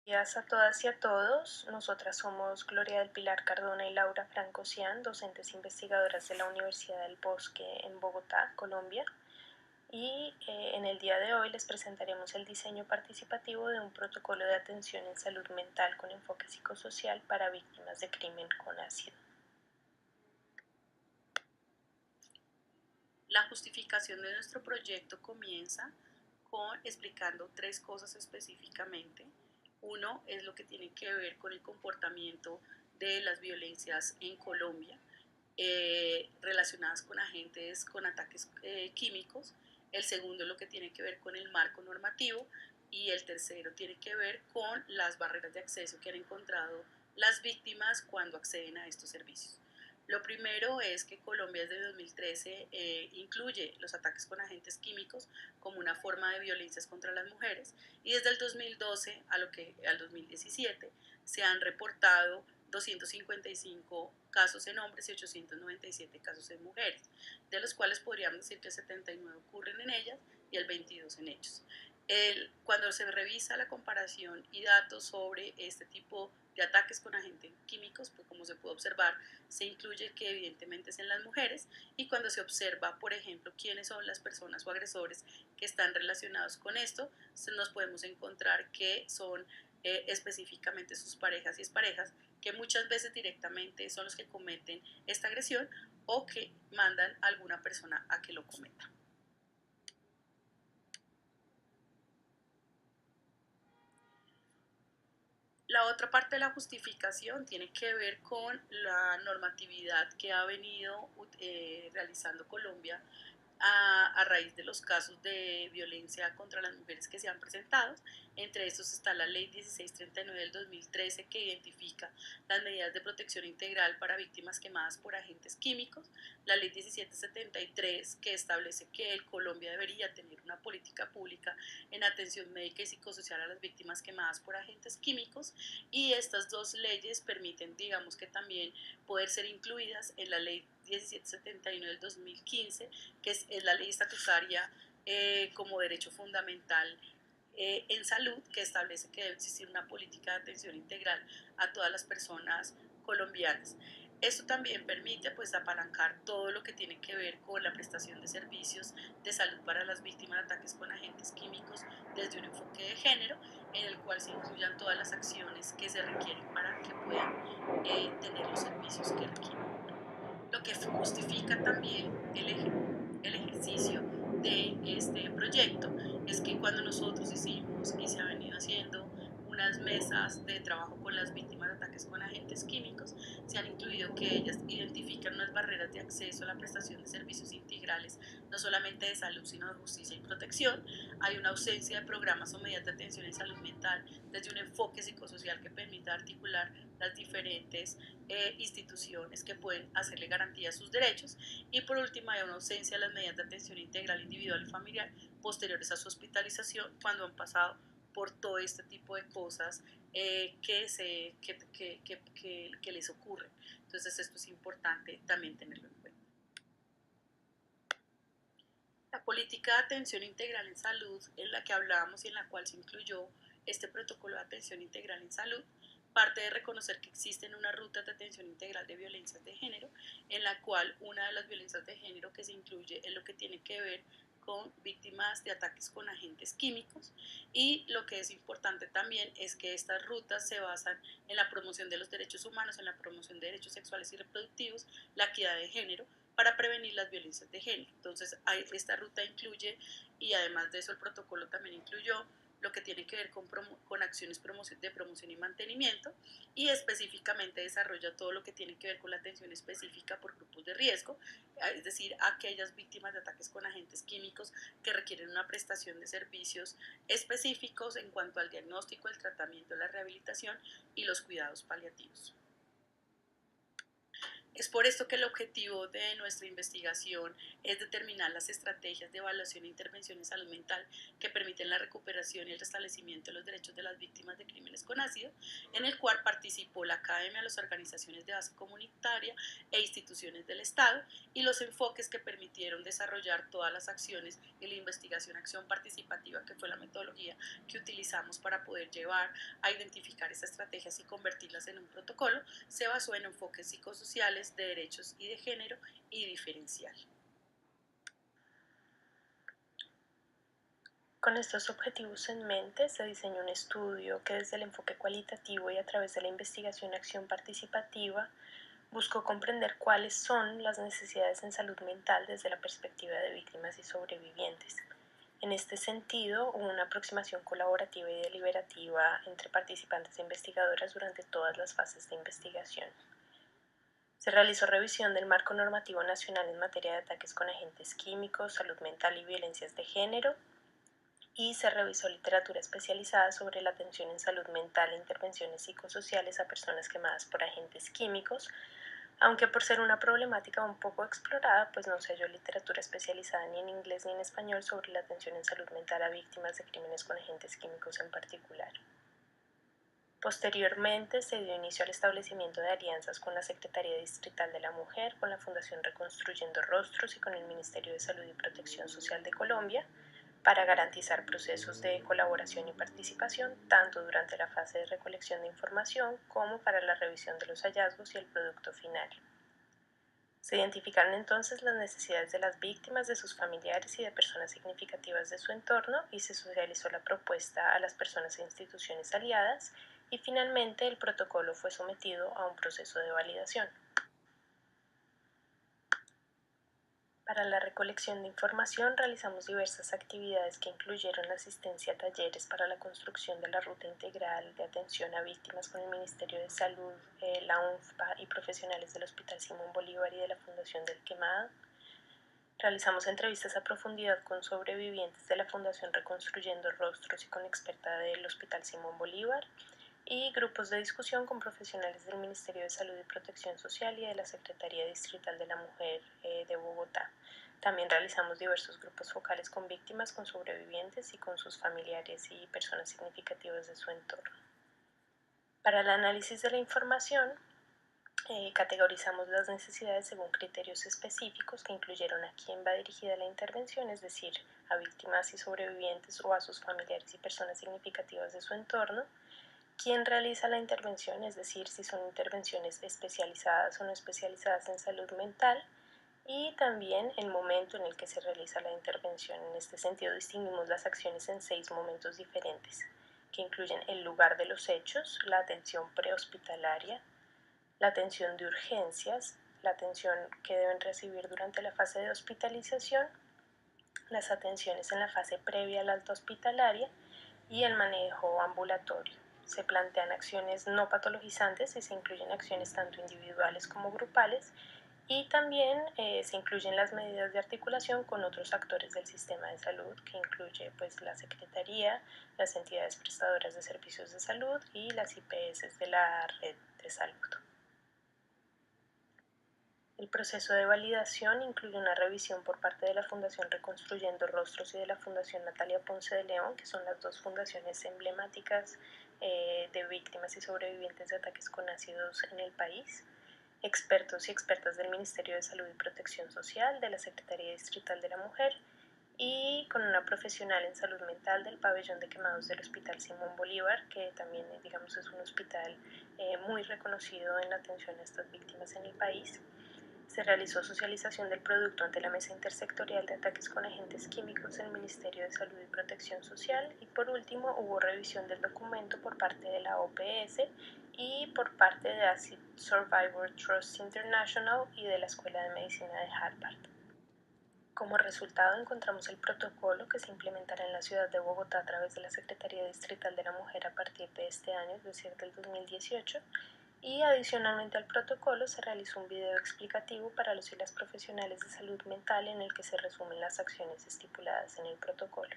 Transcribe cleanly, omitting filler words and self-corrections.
Días a todas y a todos. Nosotras somos Gloria del Pilar Cardona y Laura Franco-Cian, docentes investigadoras de la Universidad del Bosque en Bogotá, Colombia. Y en el día de hoy les presentaremos el diseño participativo de un protocolo de atención en salud mental con enfoque psicosocial para víctimas de crimen con ácido. La justificación de nuestro proyecto comienza con explicando tres cosas específicamente. Uno es lo que tiene que ver con el comportamiento de las violencias en Colombia relacionadas con agentes con ataques químicos. El segundo es lo que tiene que ver con el marco normativo y el tercero tiene que ver con las barreras de acceso que han encontrado las víctimas cuando acceden a estos servicios. Lo primero es que Colombia desde 2013 incluye los ataques con agentes químicos como una forma de violencias contra las mujeres y desde el 2012 al 2017 se han reportado 255 casos en hombres y 897 casos en mujeres, de los cuales podríamos decir que 79 ocurren en ellas y el 22 en ellos. Cuando se revisa la comparación y datos sobre este tipo de ataques con agentes químicos, pues como se puede observar, se incluye que evidentemente es en las mujeres y cuando se observa, por ejemplo, quiénes son las personas o agresores que están relacionados con esto, nos podemos encontrar que son específicamente sus parejas y exparejas, que muchas veces directamente son los que cometen esta agresión o que mandan a alguna persona a que lo cometa. La otra parte de la justificación tiene que ver con la normatividad que ha venido realizando Colombia a raíz de los casos de violencia contra las mujeres que se han presentado. Entre estos está la Ley 1639 del 2013 que identifica las medidas de protección integral para víctimas quemadas por agentes químicos, la Ley 1773 que establece que el Colombia debería tener una política pública en atención médica y psicosocial a las víctimas quemadas por agentes químicos, y estas dos leyes permiten, digamos que también poder ser incluidas en la Ley 1771 del 2015, que es la ley estatutaria como derecho fundamental en salud, que establece que debe existir una política de atención integral a todas las personas colombianas. Esto también permite pues apalancar todo lo que tiene que ver con la prestación de servicios de salud para las víctimas de ataques con agentes químicos desde un enfoque de género, en el cual se incluyan todas las acciones que se requieren para que puedan tener los servicios que requieren. Lo que justifica también el ejercicio de este proyecto es que cuando nosotros hicimos y se ha venido haciendo unas mesas de trabajo con las víctimas de ataques con agentes químicos, se han incluido que ellas identifican unas barreras de acceso a la prestación de servicios integrales, no solamente de salud, sino de justicia y protección. Hay una ausencia de programas o medidas de atención en salud mental desde un enfoque psicosocial que permita articular las diferentes instituciones que pueden hacerle garantía a sus derechos, y por último hay una ausencia de las medidas de atención integral individual y familiar posteriores a su hospitalización cuando han pasado por todo este tipo de cosas que les ocurren. Entonces esto es importante también tenerlo en cuenta. La política de atención integral en salud en la que hablábamos y en la cual se incluyó este protocolo de atención integral en salud parte de reconocer que existen unas rutas de atención integral de violencias de género, en la cual una de las violencias de género que se incluye es lo que tiene que ver con víctimas de ataques con agentes químicos, y lo que es importante también es que estas rutas se basan en la promoción de los derechos humanos, en la promoción de derechos sexuales y reproductivos, la equidad de género, para prevenir las violencias de género. Entonces, esta ruta incluye, y además de eso el protocolo también incluyó lo que tiene que ver con acciones de promoción y mantenimiento, y específicamente desarrolla todo lo que tiene que ver con la atención específica por grupos de riesgo, es decir, aquellas víctimas de ataques con agentes químicos que requieren una prestación de servicios específicos en cuanto al diagnóstico, el tratamiento, la rehabilitación y los cuidados paliativos. Es por esto que el objetivo de nuestra investigación es determinar las estrategias de evaluación e intervención en salud mental que permiten la recuperación y el restablecimiento de los derechos de las víctimas de crímenes con ácido, en el cual participó la academia, las organizaciones de base comunitaria e instituciones del Estado, y los enfoques que permitieron desarrollar todas las acciones y la acción participativa, que fue la metodología que utilizamos para poder llevar a identificar estas estrategias y convertirlas en un protocolo, se basó en enfoques psicosociales, de derechos y de género y diferencial. Con estos objetivos en mente, se diseñó un estudio que desde el enfoque cualitativo y a través de la investigación-acción participativa buscó comprender cuáles son las necesidades en salud mental desde la perspectiva de víctimas y sobrevivientes. En este sentido, hubo una aproximación colaborativa y deliberativa entre participantes e investigadoras durante todas las fases de investigación. Se realizó revisión del marco normativo nacional en materia de ataques con agentes químicos, salud mental y violencias de género, y se revisó literatura especializada sobre la atención en salud mental e intervenciones psicosociales a personas quemadas por agentes químicos, aunque por ser una problemática un poco explorada, pues no se halló literatura especializada ni en inglés ni en español sobre la atención en salud mental a víctimas de crímenes con agentes químicos en particular. Posteriormente se dio inicio al establecimiento de alianzas con la Secretaría Distrital de la Mujer, con la Fundación Reconstruyendo Rostros y con el Ministerio de Salud y Protección Social de Colombia, para garantizar procesos de colaboración y participación tanto durante la fase de recolección de información como para la revisión de los hallazgos y el producto final. Se identificaron entonces las necesidades de las víctimas, de sus familiares y de personas significativas de su entorno, y se socializó la propuesta a las personas e instituciones aliadas, y finalmente el protocolo fue sometido a un proceso de validación. Para la recolección de información realizamos diversas actividades que incluyeron asistencia a talleres para la construcción de la ruta integral de atención a víctimas con el Ministerio de Salud, la UNFPA y profesionales del Hospital Simón Bolívar y de la Fundación del Quemado. Realizamos entrevistas a profundidad con sobrevivientes de la Fundación Reconstruyendo Rostros y con experta del Hospital Simón Bolívar, y grupos de discusión con profesionales del Ministerio de Salud y Protección Social y de la Secretaría Distrital de la Mujer de Bogotá. También realizamos diversos grupos focales con víctimas, con sobrevivientes y con sus familiares y personas significativas de su entorno. Para el análisis de la información, categorizamos las necesidades según criterios específicos que incluyeron a quién va dirigida la intervención, es decir, a víctimas y sobrevivientes o a sus familiares y personas significativas de su entorno, quién realiza la intervención, es decir, si son intervenciones especializadas o no especializadas en salud mental, y también el momento en el que se realiza la intervención. En este sentido, distinguimos las acciones en 6 momentos diferentes, que incluyen el lugar de los hechos, la atención prehospitalaria, la atención de urgencias, la atención que deben recibir durante la fase de hospitalización, las atenciones en la fase previa a la alta hospitalaria y el manejo ambulatorio. Se plantean acciones no patologizantes y se incluyen acciones tanto individuales como grupales, y también se incluyen las medidas de articulación con otros actores del sistema de salud, que incluye pues, la Secretaría, las entidades prestadoras de servicios de salud y las IPS de la red de salud. El proceso de validación incluye una revisión por parte de la Fundación Reconstruyendo Rostros y de la Fundación Natalia Ponce de León, que son las dos fundaciones emblemáticas de víctimas y sobrevivientes de ataques con ácidos en el país, expertos y expertas del Ministerio de Salud y Protección Social, de la Secretaría Distrital de la Mujer, y con una profesional en salud mental del pabellón de quemados del Hospital Simón Bolívar, que también digamos es un hospital muy reconocido en la atención a estas víctimas en el país. Se realizó socialización del producto ante la Mesa Intersectorial de Ataques con Agentes Químicos del Ministerio de Salud y Protección Social, y por último hubo revisión del documento por parte de la OPS y por parte de Acid Survivor Trust International y de la Escuela de Medicina de Harvard. Como resultado encontramos el protocolo que se implementará en la ciudad de Bogotá a través de la Secretaría Distrital de la Mujer a partir de este año, es decir, del 2018, y adicionalmente al protocolo se realizó un video explicativo para los y las profesionales de salud mental en el que se resumen las acciones estipuladas en el protocolo.